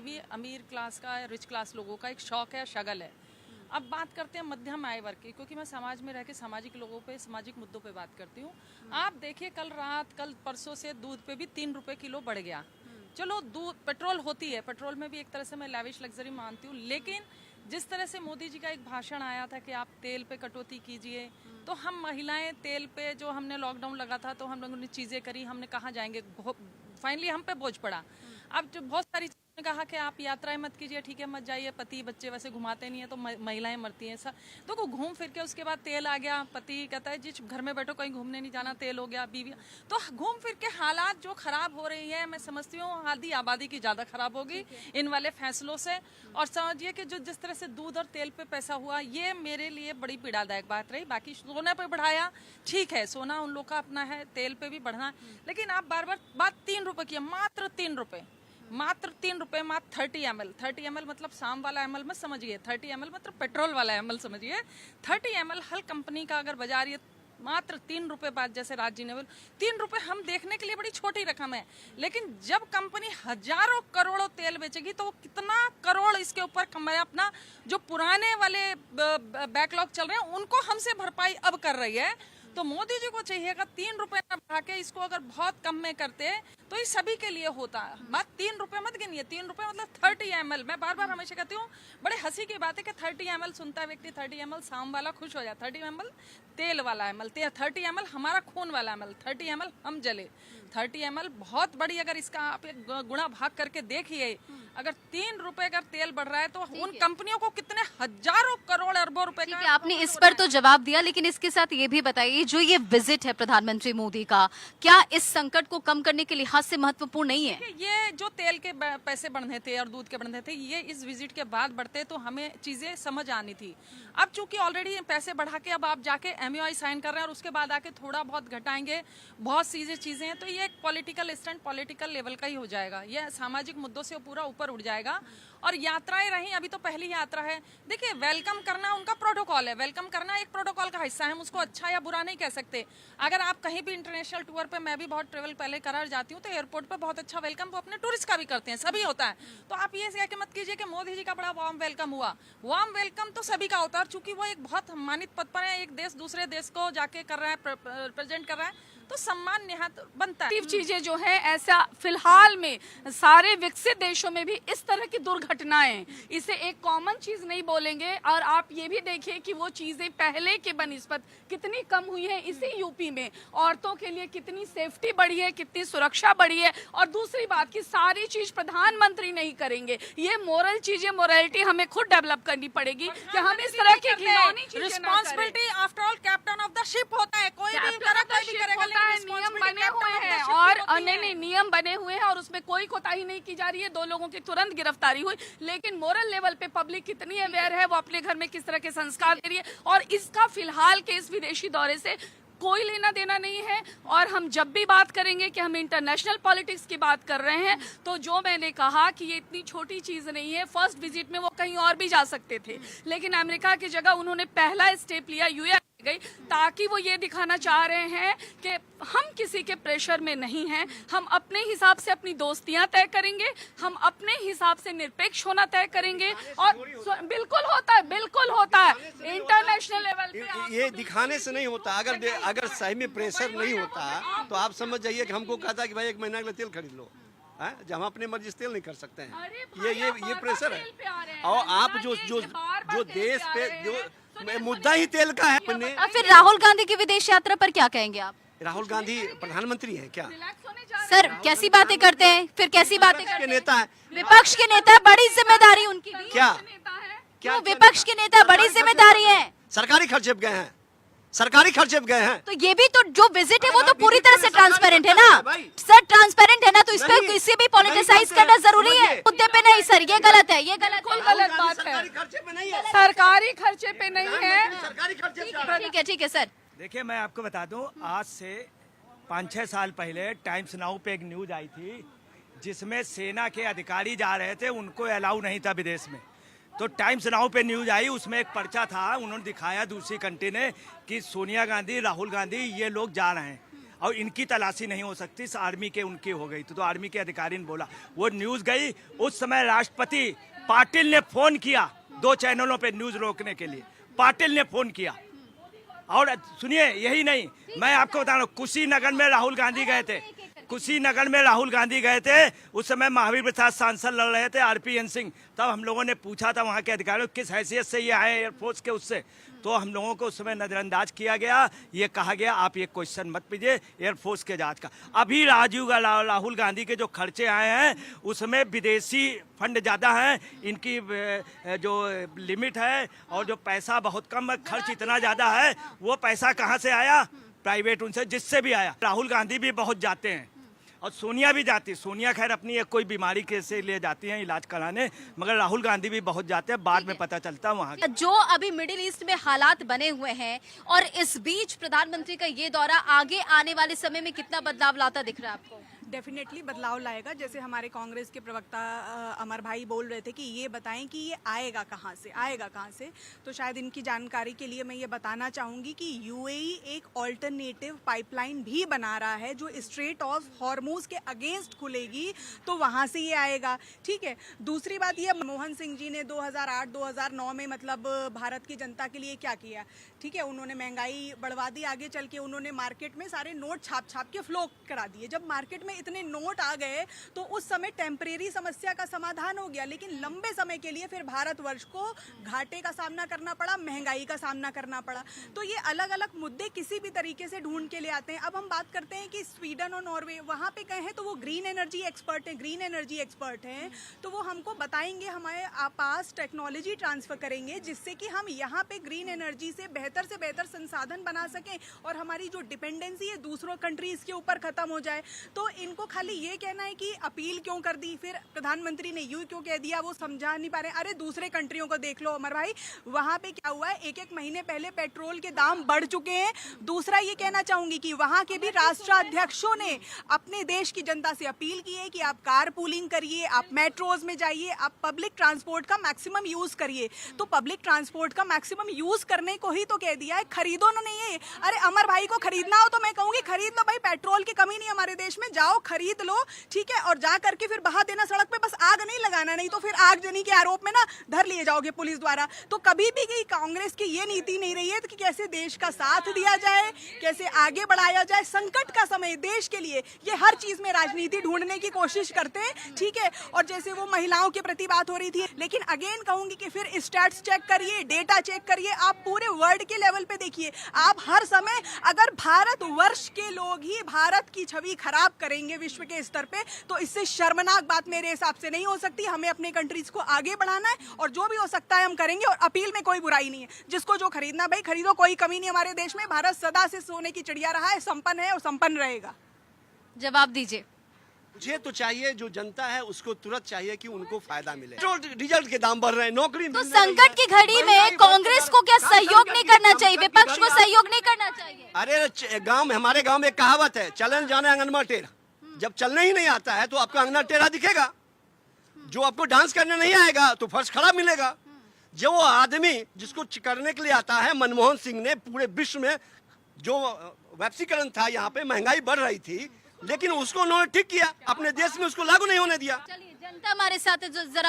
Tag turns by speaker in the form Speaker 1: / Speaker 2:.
Speaker 1: के भी अमीर क्लास का, रिच क्लास लोगों का एक शौक है, शगल है। अब बात करते हैं मध्यम आय वर्ग की, क्योंकि मैं समाज में रह के सामाजिक लोगों पे, सामाजिक मुद्दों पे बात करती हूँ। आप देखिए कल परसों से दूध पे भी 3 रुपए किलो बढ़ गया। चलो दूध, पेट्रोल होती है, पेट्रोल में भी एक तरह से मैं लैविश लग्जरी मानती हूँ, लेकिन जिस तरह से मोदी जी का एक भाषण आया था कि आप तेल पे कटौती कीजिए, तो हम महिलाएं तेल पे, जो हमने लॉकडाउन लगा था तो हम लोगों ने चीज़ें करी, हमने कहाँ जाएंगे, फाइनली हम पे बोझ पड़ा। अब जो बहुत सारी ने कहा कि आप यात्राएं मत कीजिए, ठीक है मत जाइए, पति बच्चे वैसे घुमाते नहीं है तो महिलाएं मरती हैं सब। तो घूम फिर के उसके बाद तेल आ गया, पति कहता है जिस घर में बैठो कहीं घूमने नहीं जाना, तेल हो गया, बीवी। तो घूम फिर के हालात जो खराब हो रही है, मैं समझती हूँ आधी आबादी की ज्यादा खराब होगी इन वाले फैसलों से। और समझिए कि जो जिस तरह से दूध और तेल पे पैसा हुआ, ये मेरे लिए बड़ी पीड़ादायक बात रही। बाकी सोना पे बढ़ाया, ठीक है, सोना उन लोग का अपना है, तेल पे भी बढ़ना, लेकिन आप बार बार बात 3 रुपए की है, मात्र 3 रुपए, मात्र 3 रुपए, मात्र 30 ml। 30 ml मतलब शाम वाला ml मत समझिए, 30 ml मतलब पेट्रोल वाला ml समझिए। 30 ml हर कंपनी का अगर बाजार ये मात्र 3 रुपए, बात जैसे राज जी ने बोल, 3 रुपए हम देखने के लिए बड़ी छोटी रकम है, लेकिन जब कंपनी हजारों करोड़ों तेल बेचेगी तो वो कितना करोड़ इसके ऊपर कमाए, अपना जो पुराने वाले बैकलॉग चल रहे हैं उनको हमसे भरपाई अब कर रही है। तो मोदी जी को चाहिएगा 3 रुपए न बढ़ा के इसको अगर बहुत कम में करते तो ये सभी के लिए होता। बात 3 रुपए मत गिनिए, 3 रुपए मतलब 30 ml। मैं बार बार हमेशा कहती हूँ, बड़े हंसी की बात है कि 30 ml सुनता है व्यक्ति, 30 ml शाम वाला खुश हो जाए, 30 ml तेल वाला ml, 30 ml हमारा खून वाला ml, 30 ml हम जले, 30 ml बहुत बड़ी। अगर इसका आप एक गुणा भाग करके देखिए, अगर 3 रुपए अगर तेल बढ़ रहा है तो उन कंपनियों को कितने हजारों करोड़ अरबों रुपए का।
Speaker 2: आपने इस पर तो जवाब दिया, लेकिन इसके साथ ये भी बताइए, जो ये विजिट है प्रधानमंत्री मोदी का, क्या इस संकट को कम करने के लिहाज से महत्वपूर्ण नहीं है?
Speaker 1: ये जो तेल के पैसे बढ़ने थे और दूध के बढ़ने थे, ये इस विजिट के बाद बढ़ते तो हमें चीजें समझ आनी थी। अब चूंकि ऑलरेडी पैसे बढ़ा के अब आप जाके MOI साइन कर रहे हैं और उसके बाद आके थोड़ा बहुत घटाएंगे, बहुत सी चीजें हैं, तो ये एक पॉलिटिकल स्टंट, पॉलिटिकल लेवल का ही हो जाएगा। ये सामाजिक मुद्दों से पूरा ऊपर उठ जाएगा। और यात्राएं रही, अभी तो पहली यात्रा है। देखिए, वेलकम करना उनका प्रोटोकॉल है, वेलकम करना एक प्रोटोकॉल का हिस्सा है, हम उसको अच्छा या बुरा नहीं कह सकते। अगर आप कहीं भी इंटरनेशनल टूर पे, मैं भी बहुत ट्रेवल पहले करा जाती हूँ, तो एयरपोर्ट पे बहुत अच्छा वेलकम वो अपने टूरिस्ट का भी करते हैं, सभी होता है। तो आप ये कह के मत कीजिए कि मोदी जी का बड़ा वार्म वेलकम हुआ। वार्म वेलकम तो सभी का होता है, और चूंकि वो एक बहुत सम्मानित पद पर है, एक देश दूसरे देश को जाके कर रहा है, रिप्रेजेंट कर रहा है, तो सम्मान निहात बनता है।
Speaker 3: चीजें जो है, ऐसा फिलहाल में सारे विकसित देशों में भी इस तरह की दुर्घटनाएं, इसे एक कॉमन चीज नहीं बोलेंगे। और आप ये भी देखिए कि वो चीजें पहले के बनिस्बत कितनी कम हुई है। इसी यूपी में औरतों के लिए कितनी सेफ्टी बढ़ी है, कितनी सुरक्षा बढ़ी है। और दूसरी बात की सारी चीज प्रधानमंत्री नहीं करेंगे, ये मोरल चीजें, मोरालिटी हमें खुद डेवलप करनी पड़ेगी कि हम इस तरह की घिनौनी चीजें ना करें।
Speaker 1: Responsibility after all captain of the ship होता है, कोई भी करेगा,
Speaker 3: नियम बने हुए हैं। और नहीं, नियम बने हुए हैं और उसमें कोई कोताही नहीं की जा रही है। 2 लोगों की तुरंत गिरफ्तारी हुई, लेकिन मोरल लेवल पे पब्लिक कितनी अवेयर है, वो अपने घर में किस तरह के संस्कार दे रही है, और इसका फिलहाल के इस विदेशी दौरे से कोई लेना देना नहीं है। और हम जब भी बात करेंगे कि हम इंटरनेशनल पॉलिटिक्स की बात कर रहे हैं, तो जो मैंने कहा कि ये इतनी छोटी चीज नहीं है। फर्स्ट विजिट में वो कहीं और भी जा सकते थे, लेकिन अमेरिका की जगह उन्होंने पहला स्टेप लिया, यूएस गई, ताकि वो ये दिखाना चाह रहे हैं कि हम किसी के प्रेशर में नहीं हैं, हम अपने हिसाब से अपनी दोस्तियां तय करेंगे, हम अपने हिसाब से निरपेक्ष होना तय करेंगे। और बिल्कुल होता है, बिल्कुल होता है, इंटरनेशनल लेवल पे
Speaker 4: ये दिखाने से नहीं होता। अगर सही में प्रेशर नहीं होता तो आप समझ जाइए कि हमको कहता कि भाई 1 महीना के लिए तेल खरीद लो, जब हम अपने मर्जी से तेल नहीं कर सकते हैं। ये प्रेशर है। और आप जो देश पे जो मुद्दा ही तेल का है।
Speaker 2: फिर राहुल गांधी की विदेश यात्रा पर क्या कहेंगे आप?
Speaker 4: राहुल गांधी प्रधानमंत्री हैं क्या?
Speaker 2: सर कैसी बातें करते हैं, फिर कैसी बातें करते हैं?
Speaker 4: नेता है,
Speaker 2: विपक्ष के नेता, बड़ी जिम्मेदारी उनकी भी।
Speaker 4: क्या
Speaker 2: विपक्ष के नेता, बड़ी जिम्मेदारी है।
Speaker 4: सरकारी खर्चे पे गए हैं, सरकारी खर्चे पे गए हैं।
Speaker 2: तो ये भी तो जो विजिट है वो तो पूरी तरह से ट्रांसपेरेंट है ना सर, ट्रांसपेरेंट है ना, तो इस पे किसी भी पॉलिटिसाइज करना जरूरी है? मुद्दे पे नहीं सर, ये गलत है, ये गलत
Speaker 3: बात है। सरकारी खर्चे पे नहीं है।
Speaker 2: ठीक है सर।
Speaker 5: देखिए, मैं आपको बता दूं, आज से 5-6 साल पहले टाइम्स नाउ पे एक न्यूज आई थी, जिसमें सेना के अधिकारी जा रहे थे, उनको अलाउ नहीं था विदेश में। तो टाइम्स नाउ पे न्यूज आई, उसमें एक पर्चा था, उन्होंने दिखाया दूसरी कंट्री ने कि सोनिया गांधी, राहुल गांधी ये लोग जा रहे हैं। और इनकी तलाशी नहीं हो सकती, इस आर्मी के उनकी हो गई। तो आर्मी के अधिकारी ने बोला, वो न्यूज़ गई। उस समय राष्ट्रपति पाटिल ने फोन किया 2 चैनलों पे न्यूज़ रोकने के लिए, पाटिल ने फोन किया। और सुनिए, यही नहीं, मैं आपको बता रहा हूँ, कुशीनगर में राहुल गांधी गए थे, कुशीनगर में राहुल गांधी गए थे। उस समय महावीर प्रसाद सांसद लड़ रहे थे, RPN सिंह। तब हम लोगों ने पूछा था वहाँ के अधिकारियों किस हैसियत से ये आए एयरफोर्स के, उससे तो हम लोगों को उस समय नजरअंदाज किया गया। ये कहा गया आप ये क्वेश्चन मत कीजिए एयरफोर्स के जांच का। अभी राहुल गांधी के जो खर्चे आए हैं उसमें विदेशी फंड ज़्यादा हैं, इनकी जो लिमिट है और जो पैसा बहुत कम है, खर्च इतना ज़्यादा है। वो पैसा कहाँ से आया? प्राइवेट उनसे जिससे भी आया। राहुल गांधी भी बहुत जाते हैं और सोनिया भी जाती है। सोनिया खैर अपनी एक कोई बीमारी के से लिए जाती हैं इलाज कराने, मगर राहुल गांधी भी बहुत जाते हैं, बाद में पता चलता है वहाँ।
Speaker 2: जो अभी मिडिल ईस्ट में हालात बने हुए हैं और इस बीच प्रधानमंत्री का ये दौरा आगे आने वाले समय में कितना बदलाव लाता दिख रहा है आपको?
Speaker 6: डेफिनेटली बदलाव लाएगा। जैसे हमारे कांग्रेस के प्रवक्ता अमर भाई बोल रहे थे कि ये बताएं कि ये आएगा कहाँ से, आएगा कहाँ से। तो शायद इनकी जानकारी के लिए मैं ये बताना चाहूँगी कि UAE एक ऑल्टरनेटिव पाइपलाइन भी बना रहा है जो स्ट्रेट ऑफ हॉर्मूज के अगेंस्ट खुलेगी, तो वहाँ से ये आएगा। ठीक है। दूसरी बात ये, मनमोहन सिंह जी ने 2008-2009 में मतलब भारत की जनता के लिए क्या किया? ठीक है, उन्होंने महंगाई बढ़वा दी। आगे चल के उन्होंने मार्केट में सारे नोट छाप के फ्लो करा दिए। जब मार्केट में इतने नोट आ गए तो उस समय टेम्परेरी समस्या का समाधान हो गया, लेकिन लंबे समय के लिए फिर भारतवर्ष को घाटे का सामना करना पड़ा, महंगाई का सामना करना पड़ा। तो ये अलग अलग मुद्दे किसी भी तरीके से ढूंढ के ले आते हैं। अब हम बात करते हैं कि स्वीडन और नॉर्वे, वहाँ पे गए हैं तो वो ग्रीन एनर्जी एक्सपर्ट हैं, ग्रीन एनर्जी एक्सपर्ट हैं, तो वो हमको बताएंगे, हमारे पास टेक्नोलॉजी ट्रांसफर करेंगे जिससे कि हम यहाँ पे ग्रीन एनर्जी से बेहतर संसाधन बना सकें और हमारी जो डिपेंडेंसी है दूसरों कंट्रीज के ऊपर खत्म हो जाए। तो इनको खाली ये कहना है कि अपील क्यों कर दी, फिर प्रधानमंत्री ने यूं क्यों कह दिया, वो समझा नहीं पा रहे। अरे दूसरे कंट्रियों को देख लो अमर भाई, वहां पे क्या हुआ है, एक महीने पहले पेट्रोल के दाम बढ़ चुके हैं। दूसरा ये कहना चाहूंगी कि वहां के भी राष्ट्राध्यक्षों ने अपने देश की जनता से अपील की है कि आप कार पूलिंग करिए, आप मेट्रोज में जाइए, आप पब्लिक ट्रांसपोर्ट का मैक्सिमम यूज करिए। तो पब्लिक ट्रांसपोर्ट का मैक्सिमम यूज करने को ही तो कह दिया है, खरीदो ना नहीं है। अरे अमर भाई को खरीदना हो तो मैं कहूंगी खरीद लो भाई, पेट्रोल की कमी नहीं हमारे देश में, जाओ खरीद लो। ठीक है, और जा करके फिर बहा देना सड़क पे, बस आग नहीं लगाना, नहीं तो फिर आगजनी के आरोप में ना धर लिए जाओगे पुलिस द्वारा। तो कभी भी कांग्रेस की ये नीति नहीं रही है कि कैसे देश का साथ दिया जाए, कैसे आगे बढ़ाया जाए। संकट का समय देश के लिए ये हर चीज में राजनीति ढूंढने की कोशिश करते हैं। ठीक है, और जैसे वो महिलाओं के प्रति बात हो रही थी, लेकिन अगेन कहूंगी कि फिर स्टैट्स चेक करिए, डेटा चेक करिए, आप पूरे वर्ल्ड के लेवल पे देखिए। आप हर समय अगर भारतवर्ष के लोग ही भारत की छवि खराब करेंगे विश्व के स्तर पे, तो इससे शर्मनाक बात मेरे हिसाब से नहीं हो सकती। हमें अपने कंट्रीज को आगे बढ़ाना है और जो भी हो सकता है हम करेंगे, और अपील में कोई बुराई नहीं है। जिसको जो खरीदना भाई खरीदो, कोई कमी नहीं हमारे देश में। भारत सदा से सोने की चिड़िया रहा है, संपन्न है और संपन्न रहेगा।
Speaker 2: जवाब दीजिए।
Speaker 4: मुझे तो चाहिए, जो जनता है उसको तुरंत चाहिए कि उनको फायदा मिले। पेट्रोल डीजल के दाम बढ़ रहे हैं, नौकरी
Speaker 2: तो संकट की घड़ी में कांग्रेस को क्या सहयोग नहीं करना चाहिए, विपक्ष को सहयोग नहीं करना चाहिए?
Speaker 4: अरे हमारे गांव में एक कहावत है, चलन जाने आंगनमा टेढ़ा। जब चलने ही नहीं आता है तो आपको अंगना टेढ़ा दिखेगा। जो आपको डांस करने नहीं आएगा तो फर्श खराब मिलेगा। जो वो आदमी जिसको करने के लिए आता है, मनमोहन सिंह ने पूरे विश्व में जो वैश्वीकरण था, यहाँ पे महंगाई बढ़ रही थी, लेकिन उसको उन्होंने ठीक किया, अपने देश में उसको लागू नहीं होने दिया।
Speaker 2: चलिए, जनता हमारे साथ है, जो जरा